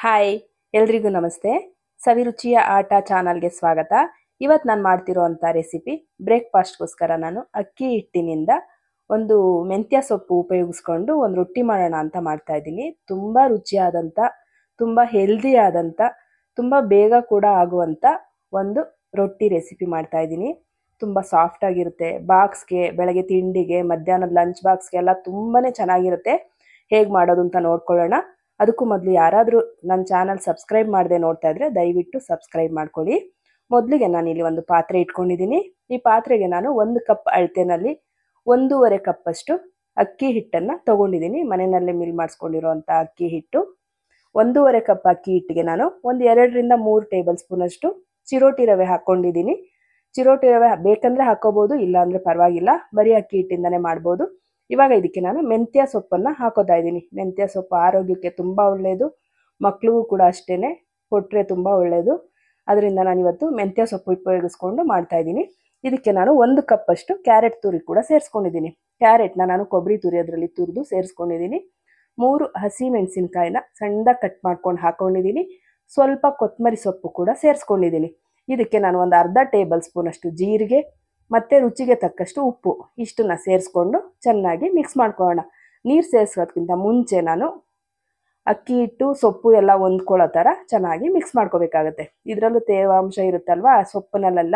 Hi ಎಲ್ರಿಗೂ ನಮಸ್ತೆ. ಸವಿರುಚಿಯ ಆಟ ಚಾನಲ್ಗೆ ಸ್ವಾಗತ. ಇವತ್ತು ನಾನು ಮಾಡ್ತಿರೋಂಥ ರೆಸಿಪಿ ಬ್ರೇಕ್ಫಾಸ್ಟ್ಗೋಸ್ಕರ ನಾನು ಅಕ್ಕಿ ಹಿಟ್ಟಿನಿಂದ ಒಂದು ಮೆಂತ್ಯ ಸೊಪ್ಪು ಉಪಯೋಗಿಸ್ಕೊಂಡು ಒಂದು ರೊಟ್ಟಿ ಮಾಡೋಣ ಅಂತ ಮಾಡ್ತಾ ಇದ್ದೀನಿ. ತುಂಬ ರುಚಿಯಾದಂಥ, ತುಂಬ ಹೆಲ್ದಿ ಆದಂಥ, ತುಂಬ ಬೇಗ ಕೂಡ ಆಗುವಂಥ ಒಂದು ರೊಟ್ಟಿ ರೆಸಿಪಿ ಮಾಡ್ತಾ ಇದ್ದೀನಿ. ತುಂಬ ಸಾಫ್ಟಾಗಿರುತ್ತೆ. ಬಾಕ್ಸ್ಗೆ, ಬೆಳಗ್ಗೆ ತಿಂಡಿಗೆ, ಮಧ್ಯಾಹ್ನದ ಲಂಚ್ ಬಾಕ್ಸ್ಗೆ ಎಲ್ಲ ತುಂಬಾ ಚೆನ್ನಾಗಿರುತ್ತೆ. ಹೇಗೆ ಮಾಡೋದು ಅಂತ ನೋಡ್ಕೊಳ್ಳೋಣ. ಅದಕ್ಕೂ ಮೊದಲು ಯಾರಾದರೂ ನನ್ನ ಚಾನಲ್ ಸಬ್ಸ್ಕ್ರೈಬ್ ಮಾಡದೆ ನೋಡ್ತಾ ಇದ್ದರೆ ದಯವಿಟ್ಟು ಸಬ್ಸ್ಕ್ರೈಬ್ ಮಾಡ್ಕೊಳ್ಳಿ. ಮೊದಲಿಗೆ ನಾನಿಲ್ಲಿ ಒಂದು ಪಾತ್ರೆ ಇಟ್ಕೊಂಡಿದ್ದೀನಿ. ಈ ಪಾತ್ರೆಗೆ ನಾನು 1 ಕಪ್ ಅಳತೆನಲ್ಲಿ 1.5 ಕಪ್ಪಷ್ಟು ಅಕ್ಕಿ ಹಿಟ್ಟನ್ನು ತೊಗೊಂಡಿದ್ದೀನಿ. ಮನೆಯಲ್ಲೇ ಮಿಲ್ ಮಾಡಿಸ್ಕೊಂಡಿರೋಂಥ ಅಕ್ಕಿ ಹಿಟ್ಟು. 1.5 ಕಪ್ ಅಕ್ಕಿ ಹಿಟ್ಟಿಗೆ ನಾನು ಒಂದು 2ರಿಂದ 3 ಟೇಬಲ್ ಸ್ಪೂನಷ್ಟು ಚಿರೋಟಿ ರವೆ ಹಾಕ್ಕೊಂಡಿದ್ದೀನಿ. ಚಿರೋಟಿ ರವೆ ಬೇಕಂದರೆ ಹಾಕೋಬೋದು, ಇಲ್ಲಾಂದರೆ ಪರವಾಗಿಲ್ಲ, ಬರೀ ಅಕ್ಕಿ ಹಿಟ್ಟಿಂದನೇ ಮಾಡ್ಬೋದು. ಇವಾಗ ಇದಕ್ಕೆ ನಾನು ಮೆಂತ್ಯ ಸೊಪ್ಪನ್ನು ಹಾಕೋತಾ ಇದ್ದೀನಿ. ಮೆಂತ್ಯ ಸೊಪ್ಪು ಆರೋಗ್ಯಕ್ಕೆ ತುಂಬ ಒಳ್ಳೆಯದು, ಮಕ್ಕಳಿಗೂ ಕೂಡ ಅಷ್ಟೇ, ಕೊಟ್ಟರೆ ತುಂಬ ಒಳ್ಳೆಯದು. ಅದರಿಂದ ನಾನಿವತ್ತು ಮೆಂತ್ಯ ಸೊಪ್ಪು ಉಪಯೋಗಿಸ್ಕೊಂಡು ಮಾಡ್ತಾ ಇದ್ದೀನಿ. ಇದಕ್ಕೆ ನಾನು 1 ಕಪ್ಪಷ್ಟು ಕ್ಯಾರೆಟ್ ತುರಿ ಕೂಡ ಸೇರಿಸ್ಕೊಂಡಿದ್ದೀನಿ. ಕ್ಯಾರೆಟ್ನ ನಾನು ಕೊಬ್ಬರಿ ತುರಿಯೋದ್ರಲ್ಲಿ ತುರಿದು ಸೇರಿಸ್ಕೊಂಡಿದ್ದೀನಿ. 3 ಹಸಿ ಮೆಣಸಿನ್ಕಾಯಿನ ಸಣ್ಣದಾಗಿ ಕಟ್ ಮಾಡ್ಕೊಂಡು ಹಾಕ್ಕೊಂಡಿದ್ದೀನಿ. ಸ್ವಲ್ಪ ಕೊತ್ತಂಬರಿ ಸೊಪ್ಪು ಕೂಡ ಸೇರಿಸ್ಕೊಂಡಿದ್ದೀನಿ. ಇದಕ್ಕೆ ನಾನು ಒಂದು ಅರ್ಧ ಟೇಬಲ್ ಸ್ಪೂನಷ್ಟು ಜೀರಿಗೆ ಮತ್ತು ರುಚಿಗೆ ತಕ್ಕಷ್ಟು ಉಪ್ಪು ಇಷ್ಟನ್ನು ಸೇರಿಸ್ಕೊಂಡು ಚೆನ್ನಾಗಿ ಮಿಕ್ಸ್ ಮಾಡ್ಕೊಳ್ಳೋಣ. ನೀರು ಸೇರಿಸೋದಕ್ಕಿಂತ ಮುಂಚೆ ನಾನು ಅಕ್ಕಿ ಹಿಟ್ಟು ಸೊಪ್ಪು ಎಲ್ಲ ಹೊಂದ್ಕೊಳ್ಳೋ ಥರ ಚೆನ್ನಾಗಿ ಮಿಕ್ಸ್ ಮಾಡ್ಕೋಬೇಕಾಗತ್ತೆ. ಇದರಲ್ಲೂ ತೇವಾಂಶ ಇರುತ್ತಲ್ವ ಸೊಪ್ಪಿನಲ್ಲೆಲ್ಲ,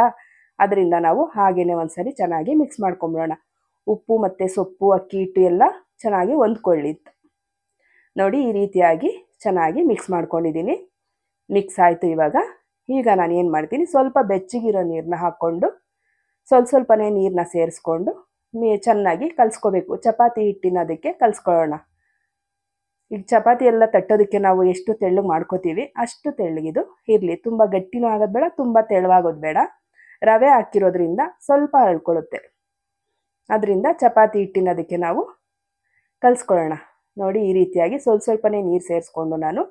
ಅದರಿಂದ ನಾವು ಹಾಗೇನೆ ಒಂದ್ಸರಿ ಚೆನ್ನಾಗಿ ಮಿಕ್ಸ್ ಮಾಡ್ಕೊಂಬಿಡೋಣ. ಉಪ್ಪು ಮತ್ತು ಸೊಪ್ಪು ಅಕ್ಕಿ ಹಿಟ್ಟು ಎಲ್ಲ ಚೆನ್ನಾಗಿ ಹೊಂದ್ಕೊಳ್ಳಿ. ನೋಡಿ, ಈ ರೀತಿಯಾಗಿ ಚೆನ್ನಾಗಿ ಮಿಕ್ಸ್ ಮಾಡ್ಕೊಂಡಿದ್ದೀನಿ. ಮಿಕ್ಸ್ ಆಯಿತು. ಈಗ ನಾನು ಏನು ಮಾಡ್ತೀನಿ, ಸ್ವಲ್ಪ ಬೆಚ್ಚಗಿರೋ ನೀರನ್ನ ಹಾಕ್ಕೊಂಡು ಸ್ವಲ್ಪನೇ ನೀರನ್ನ ಸೇರಿಸ್ಕೊಂಡು ಚೆನ್ನಾಗಿ ಕಲಿಸ್ಕೋಬೇಕು. ಚಪಾತಿ ಹಿಟ್ಟಿನ ಅದಕ್ಕೆ ಕಲಿಸ್ಕೊಳ್ಳೋಣ. ಈಗ ಚಪಾತಿ ಎಲ್ಲ ತಟ್ಟೋದಕ್ಕೆ ನಾವು ಎಷ್ಟು ತೆಳ್ಳಗೆ ಮಾಡ್ಕೋತೀವಿ ಅಷ್ಟು ತೆಳ್ಳಗಿದು ಇರಲಿ. ತುಂಬ ಗಟ್ಟಿನೂ ಆಗೋದು ಬೇಡ, ತುಂಬ ತೆಳ್ಳವಾಗೋದು ಬೇಡ. ರವೆ ಹಾಕಿರೋದ್ರಿಂದ ಸ್ವಲ್ಪ ಹರಡ್ಕೊಳ್ಳುತ್ತೆ. ಅದರಿಂದ ಚಪಾತಿ ಹಿಟ್ಟಿನದಕ್ಕೆ ನಾವು ಕಲಿಸ್ಕೊಳ್ಳೋಣ. ನೋಡಿ, ಈ ರೀತಿಯಾಗಿ ಸ್ವಲ್ಪನೇ ನೀರು ಸೇರಿಸ್ಕೊಂಡು ನಾನು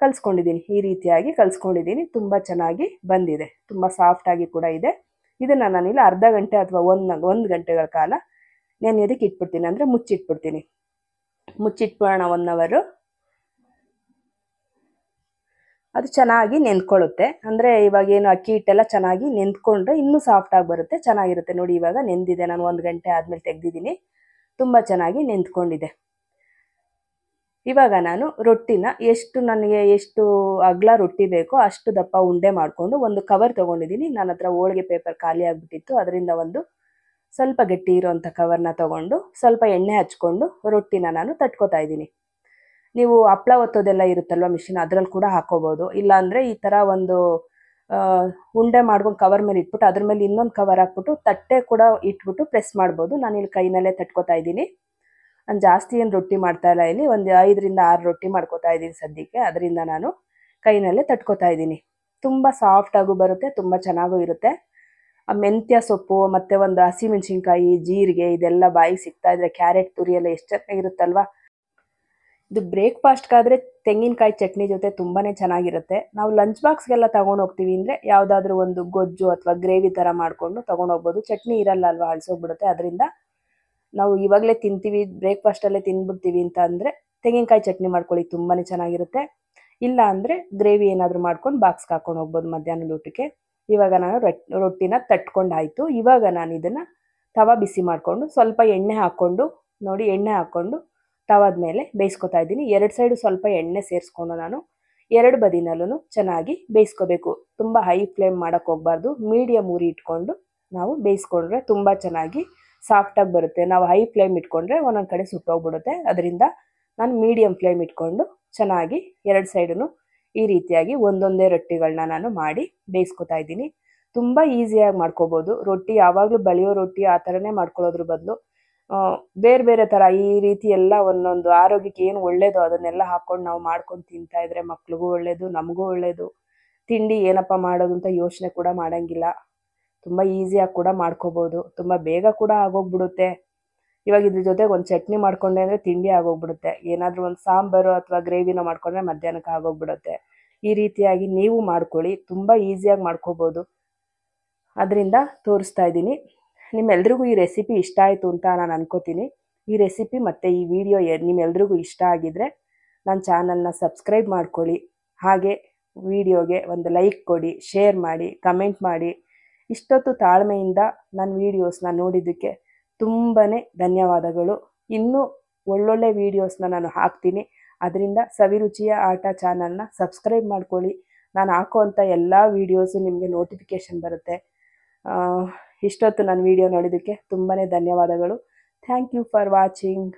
ಕಲಿಸ್ಕೊಂಡಿದ್ದೀನಿ. ಈ ರೀತಿಯಾಗಿ ಕಲಿಸ್ಕೊಂಡಿದ್ದೀನಿ. ತುಂಬ ಚೆನ್ನಾಗಿ ಬಂದಿದೆ, ತುಂಬ ಸಾಫ್ಟಾಗಿ ಕೂಡ ಇದೆ. ಇದನ್ನು ನಾನಿಲ್ಲಿ ಅರ್ಧ ಗಂಟೆ ಅಥವಾ ಒಂದು ಗಂಟೆಗಳ ಕಾಲ ನಾನು ಎದಕ್ಕೆ ಇಟ್ಬಿಡ್ತೀನಿ ಅಂದರೆ ಮುಚ್ಚಿಟ್ಬಿಡ್ತೀನಿ. ಮುಚ್ಚಿಟ್ಬಿಡೋಣ 1 ಅವರ್. ಅದು ಚೆನ್ನಾಗಿ ನೆಂದ್ಕೊಳ್ಳುತ್ತೆ. ಅಂದರೆ ಇವಾಗೇನು ಅಕ್ಕಿ ಹಿಟ್ಟೆಲ್ಲ ಚೆನ್ನಾಗಿ ನೆಂದ್ಕೊಂಡ್ರೆ ಇನ್ನೂ ಸಾಫ್ಟಾಗಿ ಬರುತ್ತೆ, ಚೆನ್ನಾಗಿರುತ್ತೆ. ನೋಡಿ, ಇವಾಗ ನೆಂದಿದೆ. ನಾನು 1 ಗಂಟೆ ಆದಮೇಲೆ ತೆಗೆದಿದ್ದೀನಿ. ತುಂಬ ಚೆನ್ನಾಗಿ ನೆಂದ್ಕೊಂಡಿದೆ. ಇವಾಗ ನಾನು ರೊಟ್ಟಿನ ನನಗೆ ಎಷ್ಟು ಅಗಲ ರೊಟ್ಟಿ ಬೇಕೋ ಅಷ್ಟು ದಪ್ಪ ಉಂಡೆ ಮಾಡಿಕೊಂಡು ಒಂದು ಕವರ್ ತೊಗೊಂಡಿದ್ದೀನಿ. ನನ್ನ ಹತ್ರ ಹೋಳಿಗೆ ಪೇಪರ್ ಖಾಲಿ ಆಗಿಬಿಟ್ಟಿತ್ತು, ಅದರಿಂದ ಒಂದು ಸ್ವಲ್ಪ ಗಟ್ಟಿ ಇರೋವಂಥ ಕವರ್ನ ತೊಗೊಂಡು ಸ್ವಲ್ಪ ಎಣ್ಣೆ ಹಚ್ಕೊಂಡು ರೊಟ್ಟಿನ ನಾನು ತಟ್ಕೋತಾ ಇದ್ದೀನಿ. ನೀವು ಹಪ್ಪಳ ಒತ್ತೋದೆಲ್ಲ ಇರುತ್ತಲ್ವ ಮಿಷಿನ್, ಅದರಲ್ಲಿ ಕೂಡ ಹಾಕೋಬೋದು. ಇಲ್ಲಾಂದರೆ ಈ ಥರ ಒಂದು ಉಂಡೆ ಮಾಡ್ಕೊಂಡು ಕವರ್ ಮೇಲೆ ಇಟ್ಬಿಟ್ಟು ಅದ್ರ ಮೇಲೆ ಇನ್ನೊಂದು ಕವರ್ ಹಾಕ್ಬಿಟ್ಟು ತಟ್ಟೆ ಕೂಡ ಇಟ್ಬಿಟ್ಟು ಪ್ರೆಸ್ ಮಾಡ್ಬೋದು. ನಾನಿಲ್ಲಿ ಕೈನಲ್ಲೇ ತಟ್ಕೋತಾ ಇದ್ದೀನಿ. ನಾನು ಜಾಸ್ತಿ ಏನು ರೊಟ್ಟಿ ಮಾಡ್ತಾ ಇಲ್ಲ, ಇಲ್ಲಿ ಒಂದು 5ರಿಂದ 6 ರೊಟ್ಟಿ ಮಾಡ್ಕೋತಾ ಇದ್ದೀನಿ ಸದ್ಯಕ್ಕೆ. ಅದರಿಂದ ನಾನು ಕೈನಲ್ಲೇ ತಟ್ಕೋತಾ ಇದ್ದೀನಿ. ತುಂಬ ಸಾಫ್ಟಾಗೂ ಬರುತ್ತೆ, ತುಂಬ ಚೆನ್ನಾಗೂ ಇರುತ್ತೆ. ಆ ಮೆಂತ್ಯ ಸೊಪ್ಪು ಮತ್ತು ಒಂದು ಹಸಿಮೆಣಸಿನ್ಕಾಯಿ, ಜೀರಿಗೆ ಇದೆಲ್ಲ ಬಾಯಿಗೆ ಸಿಗ್ತಾ ಇದ್ರೆ, ಕ್ಯಾರೆಟ್ ತುರಿ ಎಲ್ಲ ಎಷ್ಟು ಚೆನ್ನಾಗಿರುತ್ತಲ್ವ. ಇದು ಬ್ರೇಕ್ಫಾಸ್ಟ್ಗಾದರೆ ತೆಂಗಿನಕಾಯಿ ಚಟ್ನಿ ಜೊತೆ ತುಂಬಾ ಚೆನ್ನಾಗಿರುತ್ತೆ. ನಾವು ಲಂಚ್ ಬಾಕ್ಸ್ಗೆಲ್ಲ ತೊಗೊಂಡು ಹೋಗ್ತೀವಿ ಅಂದರೆ ಯಾವುದಾದ್ರೂ ಒಂದು ಗೊಜ್ಜು ಅಥವಾ ಗ್ರೇವಿ ಥರ ಮಾಡಿಕೊಂಡು ತೊಗೊಂಡೋಗ್ಬೋದು. ಚಟ್ನಿ ಇರಲ್ಲ ಅಲ್ವಾ, ಅಳಿಸೋಗ್ಬಿಡುತ್ತೆ. ಅದರಿಂದ ನಾವು ಇವಾಗಲೇ ತಿಂತೀವಿ, ಬ್ರೇಕ್ಫಾಸ್ಟಲ್ಲೇ ತಿಂದ್ಬಿಡ್ತೀವಿ ಅಂತ ಅಂದರೆ ತೆಂಗಿನಕಾಯಿ ಚಟ್ನಿ ಮಾಡ್ಕೊಳ್ಳಿ, ತುಂಬಾ ಚೆನ್ನಾಗಿರುತ್ತೆ. ಇಲ್ಲ ಅಂದರೆ ಗ್ರೇವಿ ಏನಾದರೂ ಮಾಡ್ಕೊಂಡು ಬಾಕ್ಸ್ಗೆ ಹಾಕ್ಕೊಂಡು ಹೋಗ್ಬೋದು ಮಧ್ಯಾಹ್ನದ ಊಟಕ್ಕೆ. ಇವಾಗ ನಾನು ರೊಟ್ಟಿನ ತಟ್ಕೊಂಡಾಯಿತು. ಇವಾಗ ನಾನು ಇದನ್ನು ತವಾ ಬಿಸಿ ಮಾಡಿಕೊಂಡು ಸ್ವಲ್ಪ ಎಣ್ಣೆ ಹಾಕ್ಕೊಂಡು, ನೋಡಿ, ಎಣ್ಣೆ ಹಾಕ್ಕೊಂಡು ತವಾದ ಮೇಲೆ ಬೇಯಿಸ್ಕೊತಾ ಇದ್ದೀನಿ. 2 ಸೈಡು ಸ್ವಲ್ಪ ಎಣ್ಣೆ ಸೇರಿಸ್ಕೊಂಡು ನಾನು 2 ಬದಿನಲ್ಲೂ ಚೆನ್ನಾಗಿ ಬೇಯಿಸ್ಕೋಬೇಕು. ತುಂಬ ಹೈ ಫ್ಲೇಮ್ ಮಾಡೋಕ್ಕೆ ಹೋಗಬಾರ್ದು, ಮೀಡಿಯಮ್ ಉರಿ ಇಟ್ಕೊಂಡು ನಾವು ಬೇಯಿಸ್ಕೊಂಡ್ರೆ ತುಂಬ ಚೆನ್ನಾಗಿ ಸಾಫ್ಟಾಗಿ ಬರುತ್ತೆ. ನಾವು ಹೈ ಫ್ಲೇಮ್ ಇಟ್ಕೊಂಡ್ರೆ ಒಂದೊಂದು ಕಡೆ ಸುಟ್ಟೋಗ್ಬಿಡುತ್ತೆ. ಅದರಿಂದ ನಾನು ಮೀಡಿಯಮ್ ಫ್ಲೇಮ್ ಇಟ್ಕೊಂಡು ಚೆನ್ನಾಗಿ 2 ಸೈಡೂ ಈ ರೀತಿಯಾಗಿ ಒಂದೊಂದೇ ರೊಟ್ಟಿಗಳನ್ನ ನಾನು ಮಾಡಿ ಬೇಯಿಸ್ಕೊತಾ ಇದ್ದೀನಿ. ತುಂಬ ಈಸಿಯಾಗಿ ಮಾಡ್ಕೋಬೋದು. ರೊಟ್ಟಿ ಯಾವಾಗಲೂ ಬಳಿಯೋ ರೊಟ್ಟಿ ಆ ಥರನೇ ಮಾಡ್ಕೊಳ್ಳೋದ್ರ ಬದಲು ಬೇರೆ ಬೇರೆ ಥರ ಈ ರೀತಿ ಎಲ್ಲ ಒಂದೊಂದು ಆರೋಗ್ಯಕ್ಕೆ ಏನು ಒಳ್ಳೆಯದು ಅದನ್ನೆಲ್ಲ ಹಾಕ್ಕೊಂಡು ನಾವು ಮಾಡ್ಕೊಂಡು ತಿಂತಾಯಿದ್ರೆ ಮಕ್ಳಿಗೂ ಒಳ್ಳೆಯದು, ನಮಗೂ ಒಳ್ಳೆಯದು. ತಿಂಡಿ ಏನಪ್ಪ ಮಾಡೋದು ಅಂತ ಯೋಚನೆ ಕೂಡ ಮಾಡೋಂಗಿಲ್ಲ. ತುಂಬ ಈಸಿಯಾಗಿ ಕೂಡ ಮಾಡ್ಕೋಬೋದು, ತುಂಬ ಬೇಗ ಕೂಡ ಆಗೋಗ್ಬಿಡುತ್ತೆ. ಇವಾಗ ಇದ್ರ ಜೊತೆಗೆ ಒಂದು ಚಟ್ನಿ ಮಾಡ್ಕೊಂಡೆ ಅಂದರೆ ತಿಂಡಿ ಆಗೋಗ್ಬಿಡುತ್ತೆ. ಏನಾದರೂ ಒಂದು ಸಾಂಬಾರು ಅಥವಾ ಗ್ರೇವಿನ ಮಾಡ್ಕೊಂಡ್ರೆ ಮಧ್ಯಾಹ್ನಕ್ಕೆ ಆಗೋಗ್ಬಿಡುತ್ತೆ. ಈ ರೀತಿಯಾಗಿ ನೀವು ಮಾಡ್ಕೊಳ್ಳಿ, ತುಂಬ ಈಸಿಯಾಗಿ ಮಾಡ್ಕೋಬೋದು. ಅದರಿಂದ ತೋರಿಸ್ತಾ ಇದ್ದೀನಿ. ನಿಮ್ಮೆಲ್ರಿಗೂ ಈ ರೆಸಿಪಿ ಇಷ್ಟ ಆಯಿತು ಅಂತ ನಾನು ಅನ್ಕೋತೀನಿ. ಈ ರೆಸಿಪಿ ಮತ್ತು ಈ ವಿಡಿಯೋ ನಿಮ್ಮೆಲ್ರಿಗೂ ಇಷ್ಟ ಆಗಿದ್ದರೆ ನನ್ನ ಚಾನಲ್ನ ಸಬ್ಸ್ಕ್ರೈಬ್ ಮಾಡ್ಕೊಳ್ಳಿ. ಹಾಗೆ ವಿಡಿಯೋಗೆ ಒಂದು ಲೈಕ್ ಕೊಡಿ, ಶೇರ್ ಮಾಡಿ, ಕಮೆಂಟ್ ಮಾಡಿ. ಇಷ್ಟೊತ್ತು ತಾಳ್ಮೆಯಿಂದ ನನ್ನ ವೀಡಿಯೋಸ್ನ ನೋಡಿದ್ದಕ್ಕೆ ತುಂಬಾ ಧನ್ಯವಾದಗಳು. ಇನ್ನೂ ಒಳ್ಳೊಳ್ಳೆ ವೀಡಿಯೋಸ್ನ ನಾನು ಹಾಕ್ತೀನಿ. ಅದರಿಂದ ಸವಿರುಚಿಯ ಆಟ ಚಾನಲ್ನ ಸಬ್ಸ್ಕ್ರೈಬ್ ಮಾಡ್ಕೊಳ್ಳಿ. ನಾನು ಹಾಕುವಂಥ ಎಲ್ಲ ವೀಡಿಯೋಸು ನಿಮಗೆ ನೋಟಿಫಿಕೇಷನ್ ಬರುತ್ತೆ. ಇಷ್ಟೊತ್ತು ನನ್ನ ವೀಡಿಯೋ ನೋಡಿದ್ದಕ್ಕೆ ತುಂಬಾ ಧನ್ಯವಾದಗಳು. Thank you for watching.